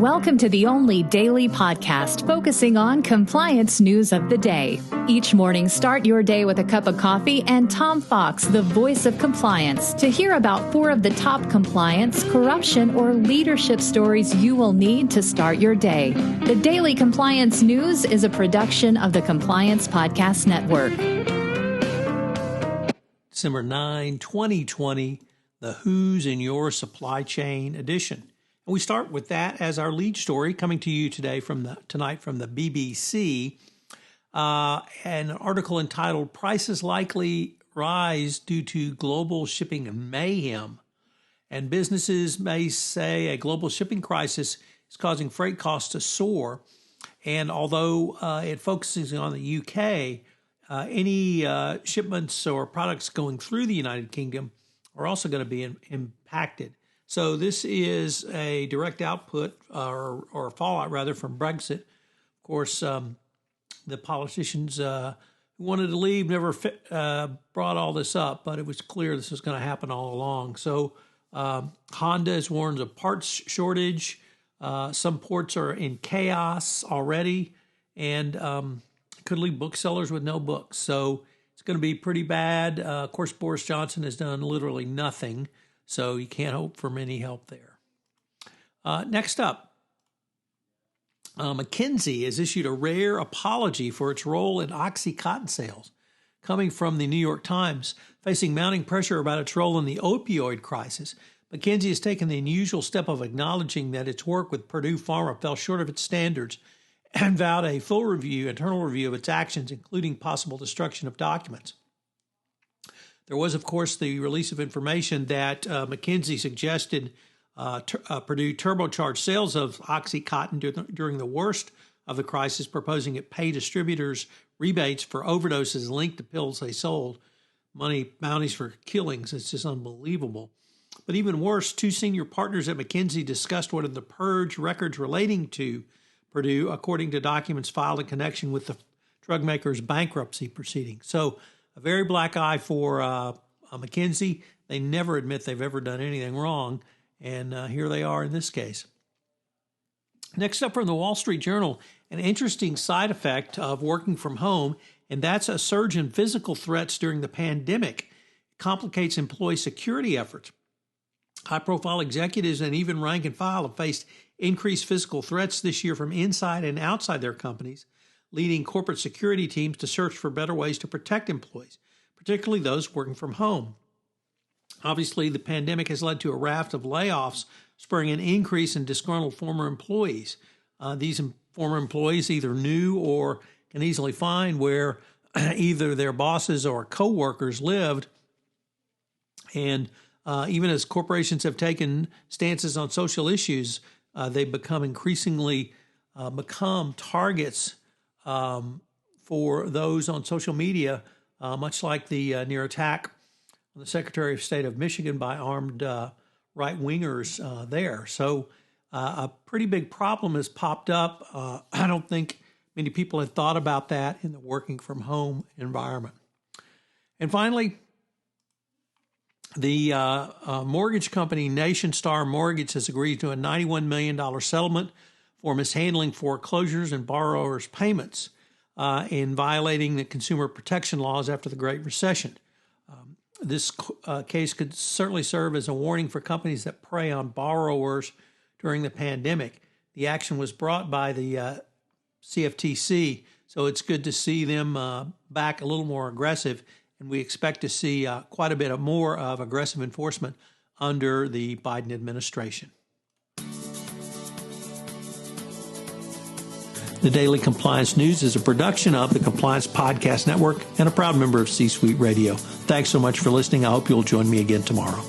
Welcome to the only daily podcast focusing on compliance news of the day. Each morning, start your day with a cup of coffee and Tom Fox, the voice of compliance, to hear about 4 of the top compliance, corruption, or leadership stories you will need to start your day. The Daily Compliance News is a production of the Compliance Podcast Network. December 9, 2020, the Who's in Your Supply Chain edition. And we start with that as our lead story, coming to you tonight from the BBC, an article entitled "Prices Likely Rise Due to Global Shipping Mayhem." And businesses may say a global shipping crisis is causing freight costs to soar. And although it focuses on the UK, any shipments or products going through the United Kingdom are also going to be impacted. So this is a direct output or fallout, rather, from Brexit. Of course, the politicians who wanted to leave never brought all this up, but it was clear this was going to happen all along. So Honda has warned of parts shortage. Some ports are in chaos already, and could leave booksellers with no books. So it's going to be pretty bad. Of course, Boris Johnson has done literally nothing, so you can't hope for any help there. Next up, McKinsey has issued a rare apology for its role in OxyContin sales, coming from the New York Times. Facing mounting pressure about its role in the opioid crisis, McKinsey has taken the unusual step of acknowledging that its work with Purdue Pharma fell short of its standards and vowed a full internal review of its actions, including possible destruction of documents. There was, of course, the release of information that McKinsey suggested Purdue turbocharge sales of OxyContin during the worst of the crisis, proposing it pay distributors rebates for overdoses linked to pills they sold, money bounties for killings. It's just unbelievable. But even worse, 2 senior partners at McKinsey discussed one of the purge records relating to Purdue, according to documents filed in connection with the drug maker's bankruptcy proceeding. So a very black eye for McKinsey. They never admit they've ever done anything wrong, and here they are in this case. Next up from the Wall Street Journal, an interesting side effect of working from home, and that's a surge in physical threats during the pandemic. It complicates employee security efforts. High-profile executives and even rank and file have faced increased physical threats this year from inside and outside their companies, leading corporate security teams to search for better ways to protect employees, particularly those working from home. Obviously, the pandemic has led to a raft of layoffs, spurring an increase in disgruntled former employees. These former employees either knew or can easily find where either their bosses or coworkers lived. And even as corporations have taken stances on social issues, they've become increasingly targets for those on social media, much like the near attack on the Secretary of State of Michigan by armed right-wingers there. So a pretty big problem has popped up. I don't think many people had thought about that in the working from home environment. And finally, the mortgage company Nationstar Mortgage has agreed to a $91 million settlement for mishandling foreclosures and borrowers' payments in violating the consumer protection laws after the Great Recession. This case could certainly serve as a warning for companies that prey on borrowers during the pandemic. The action was brought by the CFTC, so it's good to see them back a little more aggressive, and we expect to see quite a bit more of aggressive enforcement under the Biden administration. The Daily Compliance News is a production of the Compliance Podcast Network and a proud member of C-Suite Radio. Thanks so much for listening. I hope you'll join me again tomorrow.